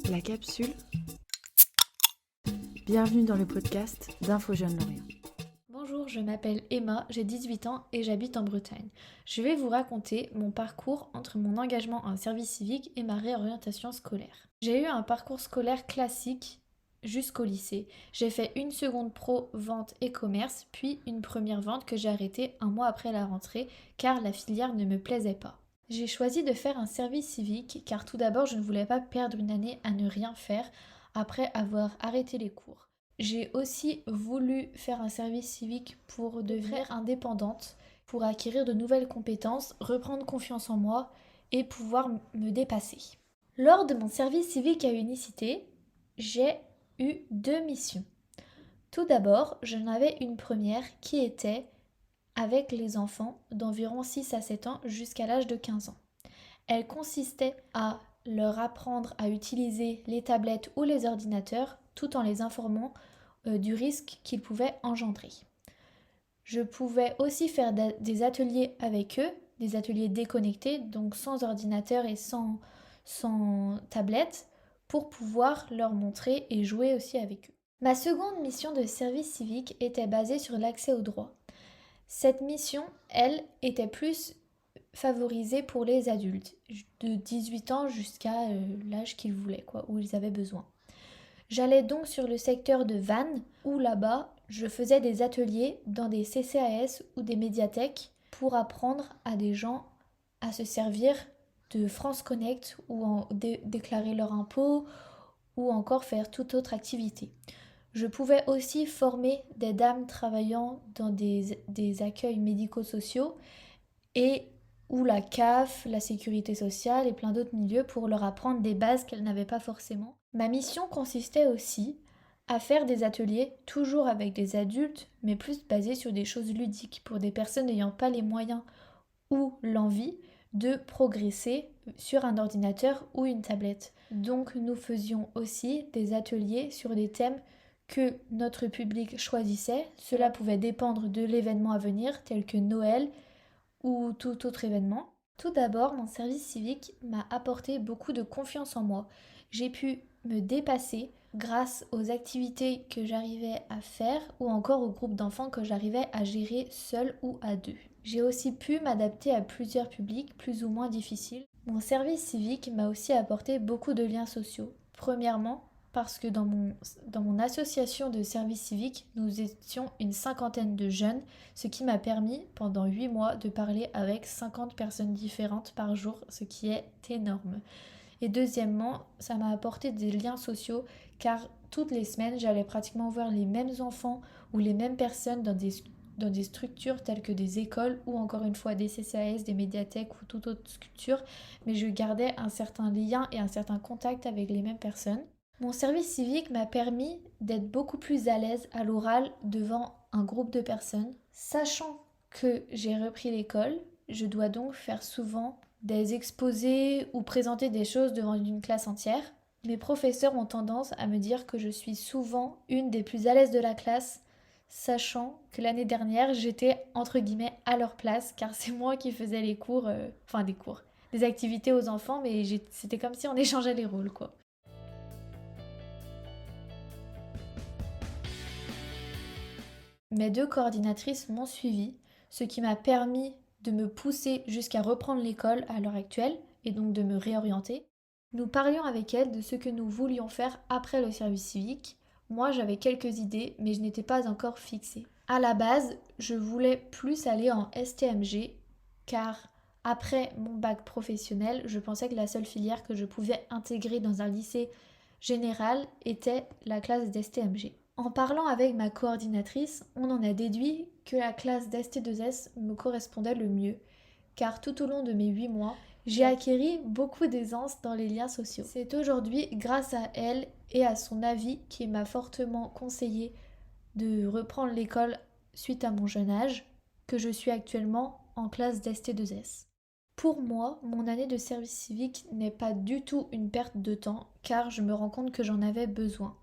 La capsule. Bienvenue dans le podcast d'Info Jeunes Lorient. Bonjour, je m'appelle Emma, j'ai 18 ans et j'habite en Bretagne. Je vais vous raconter mon parcours entre mon engagement en service civique et ma réorientation scolaire. J'ai eu un parcours scolaire classique jusqu'au lycée. J'ai fait une seconde pro vente et commerce, puis une première vente que j'ai arrêtée un mois après la rentrée car la filière ne me plaisait pas. J'ai choisi de faire un service civique car tout d'abord je ne voulais pas perdre une année à ne rien faire après avoir arrêté les cours. J'ai aussi voulu faire un service civique pour devenir indépendante, pour acquérir de nouvelles compétences, reprendre confiance en moi et pouvoir me dépasser. Lors de mon service civique à Unicité, j'ai eu 2 missions. Tout d'abord, j'en avais une première qui était avec les enfants d'environ 6 à 7 ans jusqu'à l'âge de 15 ans. Elle consistait à leur apprendre à utiliser les tablettes ou les ordinateurs tout en les informant du risque qu'ils pouvaient engendrer. Je pouvais aussi faire des ateliers avec eux, des ateliers déconnectés, donc sans ordinateur et sans tablette, pour pouvoir leur montrer et jouer aussi avec eux. Ma seconde mission de service civique était basée sur l'accès aux droits. Cette mission, elle, était plus favorisée pour les adultes, de 18 ans jusqu'à l'âge qu'ils voulaient, où ils avaient besoin. J'allais donc sur le secteur de Vannes, où là-bas, je faisais des ateliers dans des CCAS ou des médiathèques pour apprendre à des gens à se servir de France Connect ou déclarer leurs impôts ou encore faire toute autre activité. Je pouvais aussi former des dames travaillant dans des accueils médico-sociaux et ou la CAF, la sécurité sociale et plein d'autres milieux pour leur apprendre des bases qu'elles n'avaient pas forcément. Ma mission consistait aussi à faire des ateliers, toujours avec des adultes, mais plus basés sur des choses ludiques, pour des personnes n'ayant pas les moyens ou l'envie de progresser sur un ordinateur ou une tablette. Donc nous faisions aussi des ateliers sur des thèmes que notre public choisissait. Cela pouvait dépendre de l'événement à venir, tel que Noël, ou tout autre événement. Tout d'abord, mon service civique m'a apporté beaucoup de confiance en moi. J'ai pu me dépasser grâce aux activités que j'arrivais à faire ou encore au groupe d'enfants que j'arrivais à gérer seul ou à deux. J'ai aussi pu m'adapter à plusieurs publics plus ou moins difficiles. Mon service civique m'a aussi apporté beaucoup de liens sociaux. Premièrement, parce que dans mon association de service civique, nous étions une 50aine de jeunes, ce qui m'a permis pendant 8 mois de parler avec 50 personnes différentes par jour, ce qui est énorme. Et deuxièmement, ça m'a apporté des liens sociaux car toutes les semaines, j'allais pratiquement voir les mêmes enfants ou les mêmes personnes dans des structures telles que des écoles ou encore une fois des CCAS, des médiathèques ou toute autre structure, mais je gardais un certain lien et un certain contact avec les mêmes personnes. Mon service civique m'a permis d'être beaucoup plus à l'aise à l'oral devant un groupe de personnes. Sachant que j'ai repris l'école, je dois donc faire souvent des exposés ou présenter des choses devant une classe entière. Mes professeurs ont tendance à me dire que je suis souvent une des plus à l'aise de la classe, sachant que l'année dernière, j'étais entre guillemets à leur place, car c'est moi qui faisais les cours, des activités aux enfants, mais c'était comme si on échangeait les rôles, quoi. Mes 2 coordinatrices m'ont suivi, ce qui m'a permis de me pousser jusqu'à reprendre l'école à l'heure actuelle et donc de me réorienter. Nous parlions avec elles de ce que nous voulions faire après le service civique. Moi, j'avais quelques idées, mais je n'étais pas encore fixée. À la base, je voulais plus aller en STMG, car après mon bac professionnel, je pensais que la seule filière que je pouvais intégrer dans un lycée général était la classe d'STMG. En parlant avec ma coordinatrice, on en a déduit que la classe d'ST2S me correspondait le mieux, car tout au long de mes 8 mois, j'ai acquis beaucoup d'aisance dans les liens sociaux. C'est aujourd'hui grâce à elle et à son avis qui m'a fortement conseillé de reprendre l'école suite à mon jeune âge que je suis actuellement en classe d'ST2S. Pour moi, mon année de service civique n'est pas du tout une perte de temps car je me rends compte que j'en avais besoin.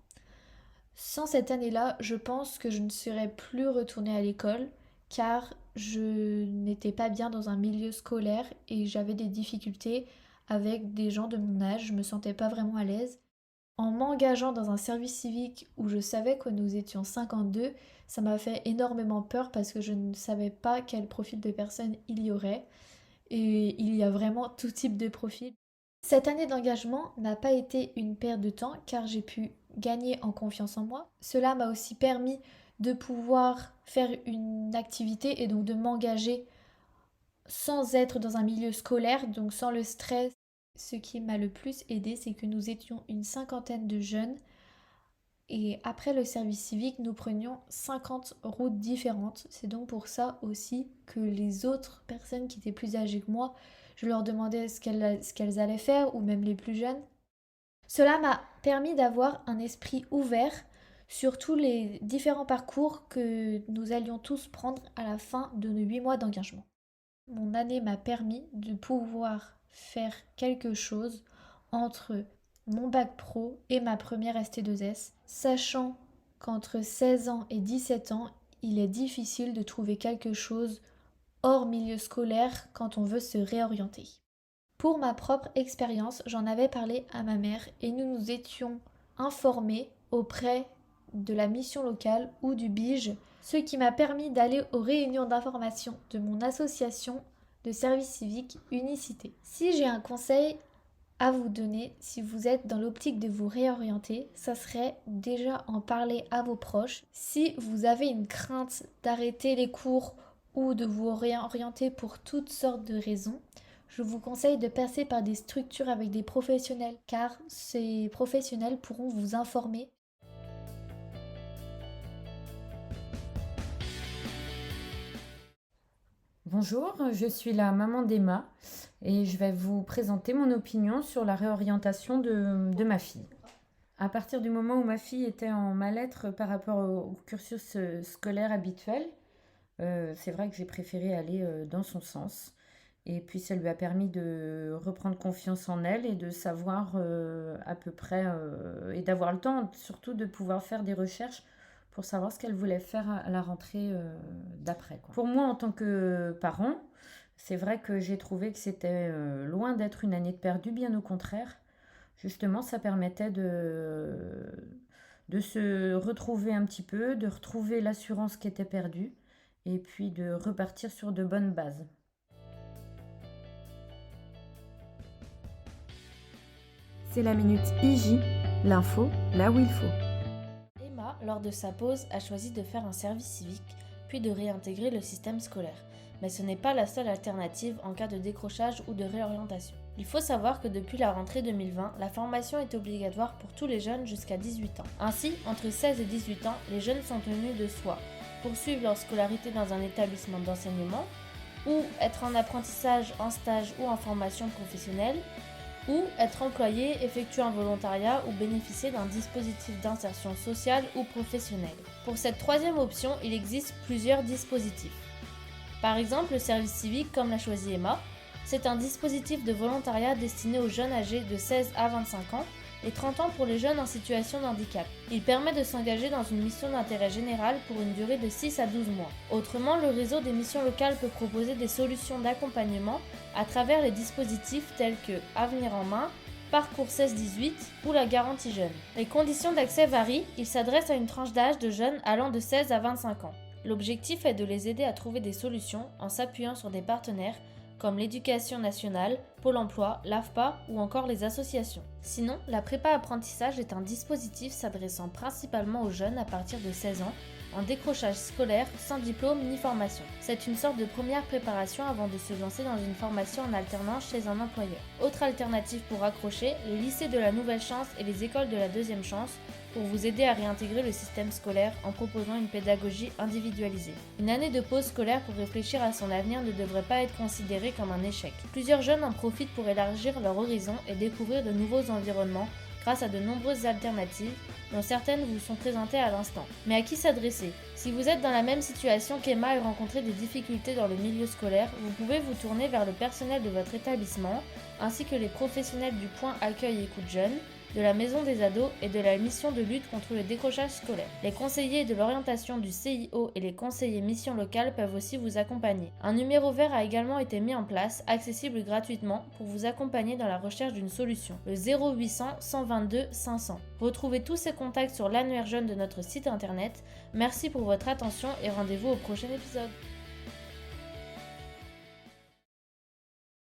Sans cette année-là, je pense que je ne serais plus retournée à l'école car je n'étais pas bien dans un milieu scolaire et j'avais des difficultés avec des gens de mon âge, je me sentais pas vraiment à l'aise. En m'engageant dans un service civique où je savais que nous étions 52, ça m'a fait énormément peur parce que je ne savais pas quel profil de personne il y aurait. Et il y a vraiment tout type de profil. Cette année d'engagement n'a pas été une perte de temps car j'ai pu gagner en confiance en moi. Cela m'a aussi permis de pouvoir faire une activité et donc de m'engager sans être dans un milieu scolaire, donc sans le stress. Ce qui m'a le plus aidé, c'est que nous étions une cinquantaine de jeunes et après le service civique, nous prenions 50 routes différentes. C'est donc pour ça aussi que les autres personnes qui étaient plus âgées que moi, je leur demandais ce qu'elles allaient faire, ou même les plus jeunes. Cela m'a permis d'avoir un esprit ouvert sur tous les différents parcours que nous allions tous prendre à la fin de nos 8 mois d'engagement. Mon année m'a permis de pouvoir faire quelque chose entre mon bac pro et ma première ST2S, sachant qu'entre 16 ans et 17 ans, il est difficile de trouver quelque chose hors milieu scolaire quand on veut se réorienter. Pour ma propre expérience, j'en avais parlé à ma mère et nous nous étions informés auprès de la mission locale ou du BIGE, ce qui m'a permis d'aller aux réunions d'information de mon association de service civique Unicité. Si j'ai un conseil à vous donner, si vous êtes dans l'optique de vous réorienter, ça serait déjà en parler à vos proches. Si vous avez une crainte d'arrêter les cours ou de vous réorienter pour toutes sortes de raisons, je vous conseille de passer par des structures avec des professionnels, car ces professionnels pourront vous informer. Bonjour, je suis la maman d'Emma et je vais vous présenter mon opinion sur la réorientation de ma fille. À partir du moment où ma fille était en mal-être par rapport au cursus scolaire habituel, c'est vrai que j'ai préféré aller dans son sens. Et puis ça lui a permis de reprendre confiance en elle et de savoir à peu près, et d'avoir le temps surtout de pouvoir faire des recherches pour savoir ce qu'elle voulait faire à la rentrée d'après, quoi. Pour moi, en tant que parent, c'est vrai que j'ai trouvé que c'était loin d'être une année de perdu, bien au contraire. Justement, ça permettait de se retrouver un petit peu, de retrouver l'assurance qui était perdue et puis de repartir sur de bonnes bases. C'est la minute IJ, l'info là où il faut. Emma, lors de sa pause, a choisi de faire un service civique, puis de réintégrer le système scolaire. Mais ce n'est pas la seule alternative en cas de décrochage ou de réorientation. Il faut savoir que depuis la rentrée 2020, la formation est obligatoire pour tous les jeunes jusqu'à 18 ans. Ainsi, entre 16 et 18 ans, les jeunes sont tenus de soit poursuivre leur scolarité dans un établissement d'enseignement, ou être en apprentissage, en stage ou en formation professionnelle, ou être employé, effectuer un volontariat ou bénéficier d'un dispositif d'insertion sociale ou professionnelle. Pour cette troisième option, il existe plusieurs dispositifs. Par exemple, le service civique, comme l'a choisi Emma, c'est un dispositif de volontariat destiné aux jeunes âgés de 16 à 25 ans et 30 ans pour les jeunes en situation de handicap. Il permet de s'engager dans une mission d'intérêt général pour une durée de 6 à 12 mois. Autrement, le réseau des missions locales peut proposer des solutions d'accompagnement à travers les dispositifs tels que Avenir en main, Parcours 16-18 ou la garantie jeune. Les conditions d'accès varient, il s'adresse à une tranche d'âge de jeunes allant de 16 à 25 ans. L'objectif est de les aider à trouver des solutions en s'appuyant sur des partenaires comme l'Éducation nationale, Pôle emploi, l'AFPA ou encore les associations. Sinon, la prépa-apprentissage est un dispositif s'adressant principalement aux jeunes à partir de 16 ans, en décrochage scolaire sans diplôme ni formation. C'est une sorte de première préparation avant de se lancer dans une formation en alternance chez un employeur. Autre alternative pour accrocher, les lycées de la Nouvelle Chance et les écoles de la Deuxième Chance pour vous aider à réintégrer le système scolaire en proposant une pédagogie individualisée. Une année de pause scolaire pour réfléchir à son avenir ne devrait pas être considérée comme un échec. Plusieurs jeunes en profitent pour élargir leur horizon et découvrir de nouveaux environnements grâce à de nombreuses alternatives, dont certaines vous sont présentées à l'instant. Mais à qui s'adresser ? Si vous êtes dans la même situation qu'Emma et rencontrez des difficultés dans le milieu scolaire, vous pouvez vous tourner vers le personnel de votre établissement, ainsi que les professionnels du point accueil écoute jeunes, de la Maison des ados et de la mission de lutte contre le décrochage scolaire. Les conseillers de l'orientation du CIO et les conseillers mission locale peuvent aussi vous accompagner. Un numéro vert a également été mis en place, accessible gratuitement, pour vous accompagner dans la recherche d'une solution, le 0800 122 500. Retrouvez tous ces contacts sur l'annuaire jeune de notre site internet. Merci pour votre attention et rendez-vous au prochain épisode.